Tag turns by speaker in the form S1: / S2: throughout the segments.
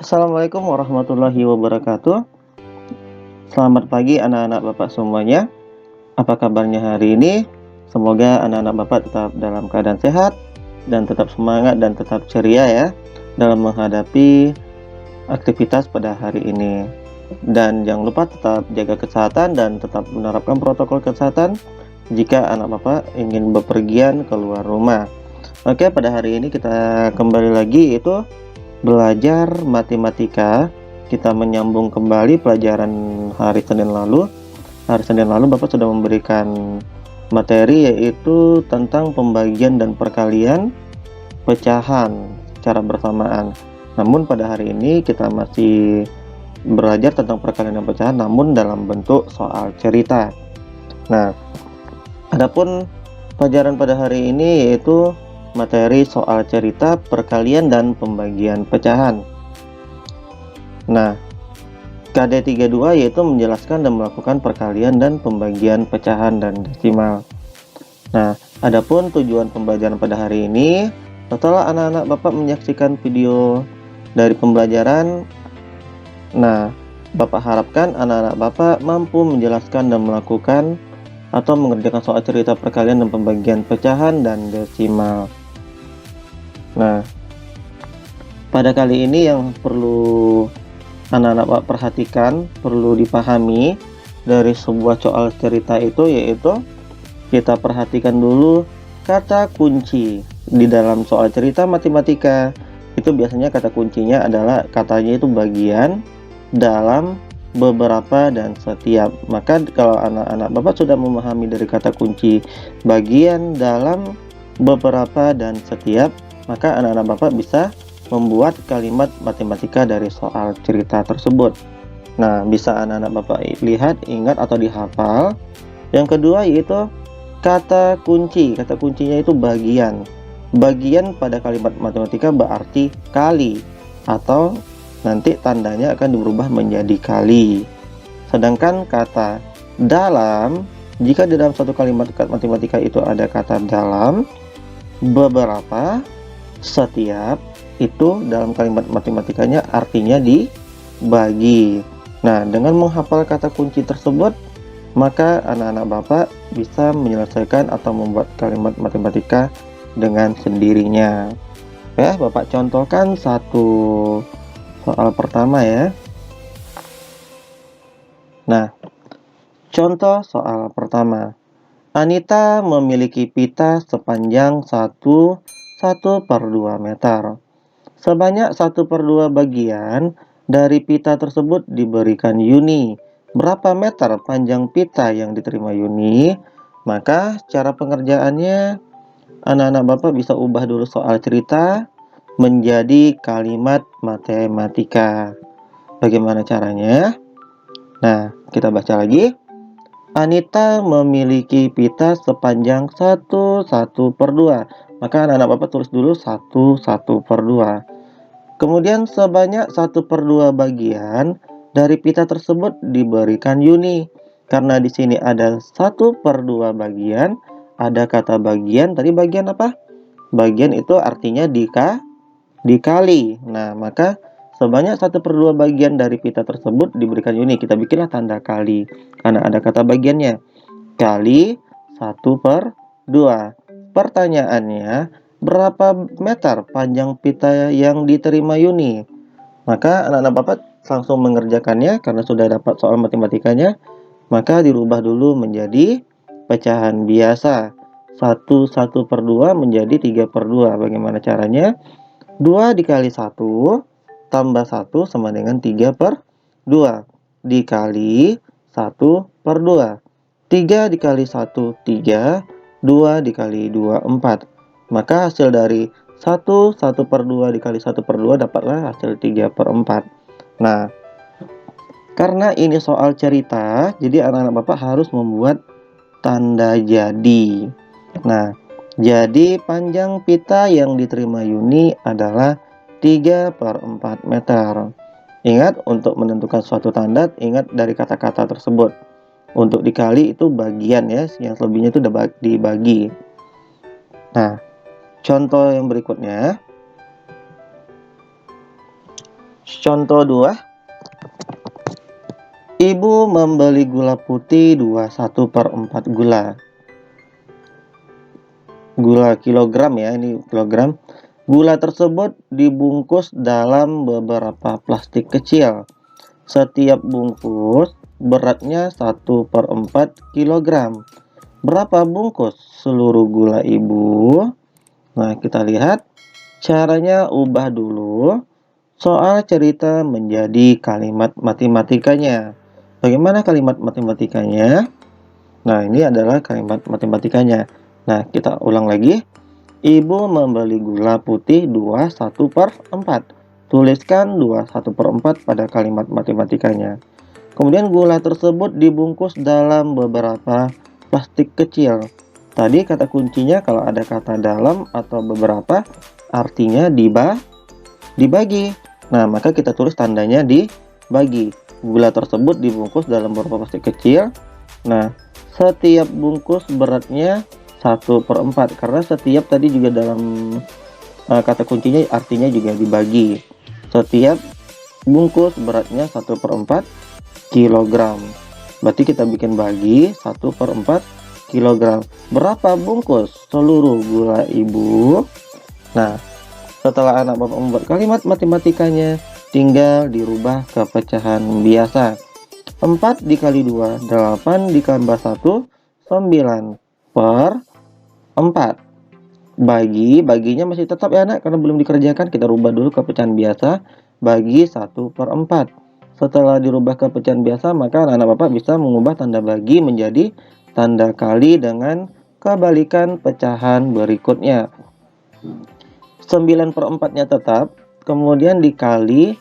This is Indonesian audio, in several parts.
S1: Assalamualaikum warahmatullahi wabarakatuh. Selamat pagi anak-anak Bapak semuanya. Apa kabarnya hari ini? Semoga anak-anak Bapak tetap dalam keadaan sehat dan tetap semangat dan tetap ceria ya dalam menghadapi aktivitas pada hari ini. Dan jangan lupa tetap jaga kesehatan dan tetap menerapkan protokol kesehatan jika anak Bapak ingin bepergian keluar rumah. Oke, pada hari ini kita kembali lagi yaitu belajar matematika. Kita menyambung kembali pelajaran hari Senin lalu. Hari Senin lalu Bapak sudah memberikan materi yaitu tentang pembagian dan perkalian pecahan secara bersamaan. Namun pada hari ini kita masih belajar tentang perkalian dan pecahan namun dalam bentuk soal cerita. Nah, adapun pelajaran pada hari ini yaitu materi soal cerita, perkalian, dan pembagian pecahan. Nah, KD32 yaitu menjelaskan dan melakukan perkalian dan pembagian pecahan dan desimal. Nah, adapun tujuan pembelajaran pada hari ini, setelah anak-anak Bapak menyaksikan video dari pembelajaran, nah, Bapak harapkan anak-anak Bapak mampu menjelaskan dan melakukan atau mengerjakan soal cerita, perkalian, dan pembagian pecahan dan desimal. Nah, pada kali ini yang perlu anak-anak Pak perhatikan, perlu dipahami dari sebuah soal cerita itu yaitu kita perhatikan dulu kata kunci di dalam soal cerita matematika. Itu biasanya kata kuncinya adalah katanya itu bagian, dalam, beberapa, dan setiap. Maka kalau anak-anak Bapak sudah memahami dari kata kunci bagian, dalam, beberapa, dan setiap, maka anak-anak Bapak bisa membuat kalimat matematika dari soal cerita tersebut. Nah, bisa anak-anak Bapak lihat, ingat, atau dihafal. Yang kedua yaitu kata kunci. Kata kuncinya itu bagian. Bagian pada kalimat matematika berarti kali, atau nanti tandanya akan berubah menjadi kali. Sedangkan kata dalam, jika di dalam satu kalimat matematika itu ada kata dalam, beberapa, setiap, itu dalam kalimat matematikanya artinya dibagi. Nah, dengan menghafal kata kunci tersebut, maka anak-anak Bapak bisa menyelesaikan atau membuat kalimat matematika dengan sendirinya. Ya, Bapak contohkan satu soal pertama ya. Nah, contoh soal pertama. Anita memiliki pita sepanjang 1/2 meter. Sebanyak 1/2 bagian dari pita tersebut diberikan Yuni. Berapa meter panjang pita yang diterima Yuni? Maka cara pengerjaannya, anak-anak Bapak bisa ubah dulu soal cerita menjadi kalimat matematika. Bagaimana caranya? Nah, kita baca lagi. Anita memiliki pita sepanjang 1/2. Maka anak-anak Bapak tulis dulu 1/2. Kemudian sebanyak 1/2 bagian dari pita tersebut diberikan Yuni. Karena di sini ada 1/2 bagian, ada kata bagian. Tadi bagian apa? Bagian itu artinya dikali. Nah, maka sebanyak 1/2 bagian dari pita tersebut diberikan Yuni. Kita bikinlah tanda kali karena ada kata bagiannya. Kali 1/2. Pertanyaannya, berapa meter panjang pita yang diterima Yuni? Maka anak-anak Bapak langsung mengerjakannya karena sudah dapat soal matematikanya. Maka dirubah dulu menjadi pecahan biasa. 1/2 menjadi 3/2. Bagaimana caranya? 2 dikali 1 tambah 1 sama dengan 3/2. Dikali 1/2. 3 dikali 1, 3. 2 dikali 2, 4. Maka hasil dari 1/2 dikali 1/2 dapatlah hasil 3/4. Nah, karena ini soal cerita, jadi anak-anak Bapak harus membuat tanda jadi. Nah, jadi panjang pita yang diterima Yuni adalah 3/4 meter. Ingat, untuk menentukan suatu tanda, ingat dari kata-kata tersebut. Untuk dikali itu bagian ya, yang selebihnya itu udah dibagi. Nah, contoh yang berikutnya. Contoh 2. Ibu membeli gula putih 21/4 gula. Gula kilogram ya, ini kilogram. Gula tersebut dibungkus dalam beberapa plastik kecil. Setiap bungkus beratnya 1/4 kilogram. Berapa bungkus seluruh gula ibu? Nah, kita lihat caranya. Ubah dulu soal cerita menjadi kalimat matematikanya. Bagaimana kalimat matematikanya? Nah, ini adalah kalimat matematikanya. Nah, kita ulang lagi. Ibu membeli gula putih 21/4. Tuliskan 21/4 pada kalimat matematikanya. Kemudian gula tersebut dibungkus dalam beberapa plastik kecil. Tadi kata kuncinya kalau ada kata dalam atau beberapa, artinya dibagi. Nah, maka kita tulis tandanya dibagi. Gula tersebut dibungkus dalam beberapa plastik kecil. Nah, setiap bungkus beratnya 1/4, karena setiap tadi juga dalam kata kuncinya artinya juga dibagi. Setiap bungkus beratnya 1/4 kilogram. Berarti kita bikin bagi 1/4 kilogram. Berapa bungkus seluruh gula ibu? Nah, setelah anak bapak membuat kalimat matematikanya, tinggal dirubah ke pecahan biasa. 4 dikali 2, 8 ditambah 1, 9/4. Baginya masih tetap ya anak, karena belum dikerjakan. Kita rubah dulu ke pecahan biasa. Bagi 1/4. Setelah dirubah ke pecahan biasa, maka anak-anak bapak bisa mengubah tanda bagi menjadi tanda kali dengan kebalikan pecahan berikutnya. 9/4-nya tetap, kemudian dikali,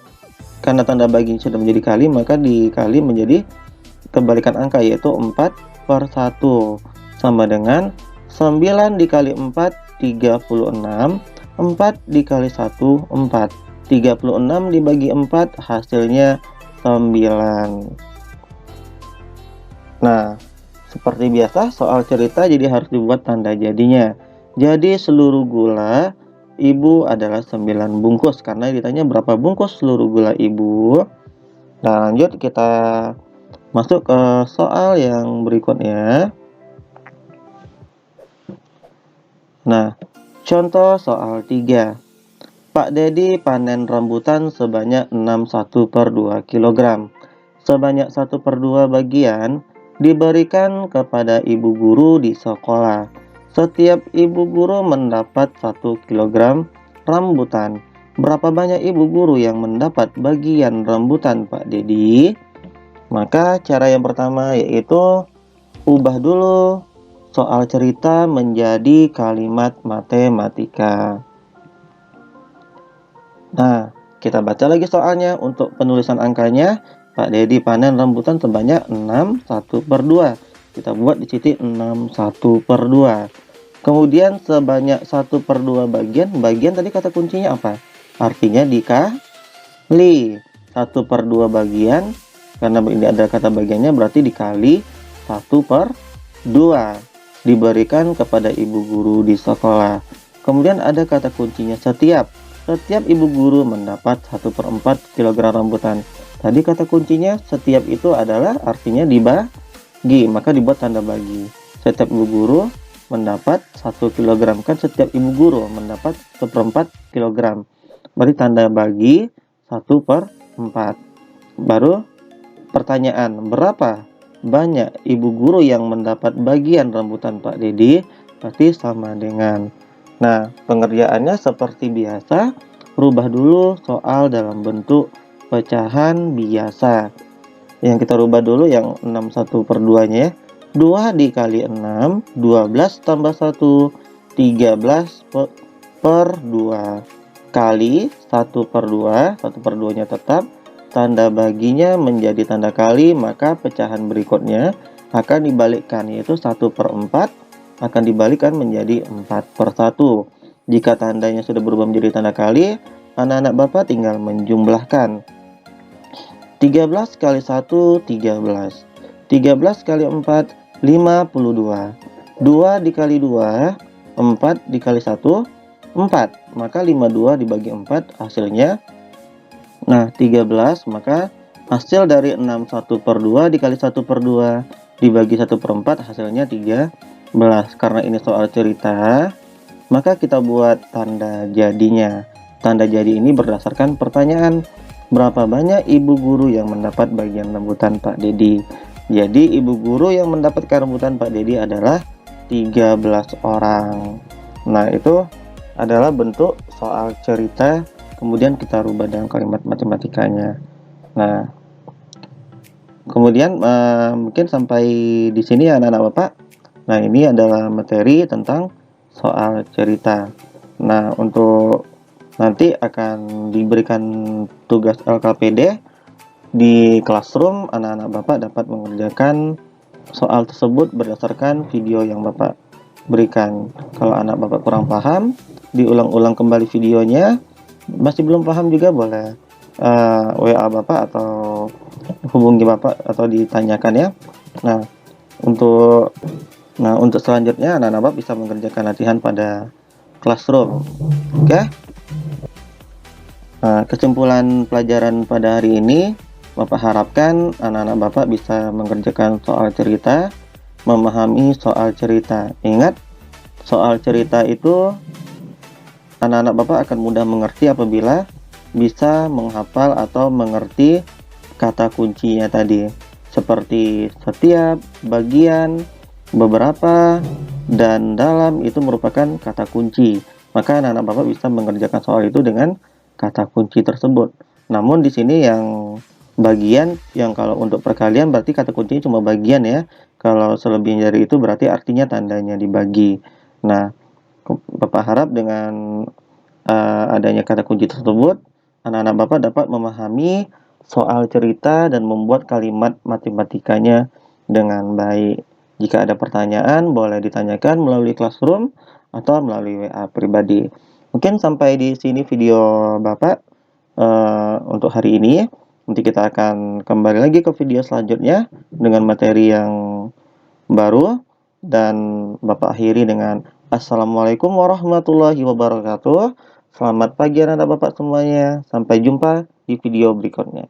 S1: karena tanda bagi sudah menjadi kali, maka dikali menjadi kebalikan angka, yaitu 4/1, sama dengan 9 dikali 4, 36. 4 dikali 1, 4. 36 dibagi 4, hasilnya 9. Nah, seperti biasa soal cerita jadi harus dibuat tanda jadinya. Jadi seluruh gula ibu adalah 9 bungkus, karena ditanya berapa bungkus seluruh gula ibu. Nah, lanjut kita masuk ke soal yang berikutnya. Nah, contoh soal 3. Pak Dedi panen rambutan sebanyak 61/2 kg. Sebanyak 1/2 bagian diberikan kepada ibu guru di sekolah. Setiap ibu guru mendapat 1 kg rambutan. Berapa banyak ibu guru yang mendapat bagian rambutan Pak Dedi? Maka cara yang pertama yaitu ubah dulu soal cerita menjadi kalimat matematika. Nah, kita baca lagi soalnya. Untuk penulisan angkanya, Pak Dedi panen rambutan sebanyak 61/2. Kita buat di titik 61/2. Kemudian sebanyak 1/2 bagian tadi kata kuncinya apa? Artinya dikali. 1/2 bagian, karena ini ada kata bagiannya, berarti dikali 1/2 diberikan kepada ibu guru di sekolah. Kemudian ada kata kuncinya setiap ibu guru mendapat 1/4 kg rambutan. Tadi kata kuncinya setiap itu adalah artinya dibagi, maka dibuat tanda bagi. Setiap ibu guru mendapat 1 kg, kan setiap ibu guru mendapat 1/4 kg. Berarti tanda bagi 1/4. Baru pertanyaan, berapa banyak ibu guru yang mendapat bagian rambutan Pak Dedi? Pasti sama dengan. Nah, pengerjaannya seperti biasa. Rubah dulu soal dalam bentuk pecahan biasa. Yang kita rubah dulu yang 61/2 nya ya. 2 dikali 6, 12 tambah 1, 13/2. Kali 1/2, 1/2 nya tetap. Tanda baginya menjadi tanda kali, maka pecahan berikutnya akan dibalikkan, yaitu 1/4 akan dibalikkan menjadi 4/1. Jika tandanya sudah berubah menjadi tanda kali, anak-anak bapak tinggal menjumlahkan. 13 kali 1, 13. 13 kali 4, 52. 2 dikali 2, 4 dikali 1, 4. Maka 52 dibagi 4 hasilnya Nah, 13, maka hasil dari 6/1/2 dikali 1/2 dibagi 1/4 hasilnya 13. Karena ini soal cerita, maka kita buat tanda jadinya. Tanda jadi ini berdasarkan pertanyaan. Berapa banyak ibu guru yang mendapat bagian rambutan Pak Dedi? Jadi ibu guru yang mendapatkan rambutan Pak Dedi adalah 13 orang. Nah, itu adalah bentuk soal cerita, kemudian kita rubah dalam kalimat matematikanya. Nah, kemudian mungkin sampai di sini ya anak-anak Bapak. Nah, ini adalah materi tentang soal cerita. Nah, untuk nanti akan diberikan tugas LKPD di classroom, anak-anak Bapak dapat mengerjakan soal tersebut berdasarkan video yang Bapak berikan. Kalau anak Bapak kurang paham, diulang-ulang kembali videonya. Masih belum paham juga boleh WA Bapak atau hubungi Bapak atau ditanyakan ya. Nah, untuk selanjutnya anak-anak Bapak bisa mengerjakan latihan pada classroom. Oke? Nah, kesimpulan pelajaran pada hari ini, Bapak harapkan anak-anak Bapak bisa mengerjakan soal cerita, memahami soal cerita. Ingat, soal cerita itu anak-anak Bapak akan mudah mengerti apabila bisa menghafal atau mengerti kata kuncinya tadi, seperti setiap, bagian, beberapa, dan dalam itu merupakan kata kunci. Maka anak-anak Bapak bisa mengerjakan soal itu dengan kata kunci tersebut. Namun di sini yang bagian, yang kalau untuk perkalian berarti kata kuncinya cuma bagian ya. Kalau selebihnya dari itu berarti artinya tandanya dibagi. Nah, Bapak harap dengan adanya kata kunci tersebut, anak-anak Bapak dapat memahami soal cerita dan membuat kalimat matematikanya dengan baik. Jika ada pertanyaan, boleh ditanyakan melalui classroom atau melalui WA pribadi. Mungkin sampai di sini video Bapak untuk hari ini. Nanti kita akan kembali lagi ke video selanjutnya dengan materi yang baru. Dan Bapak akhiri dengan Assalamualaikum warahmatullahi wabarakatuh. Selamat pagi anak-anak Bapak semuanya. Sampai jumpa di video berikutnya.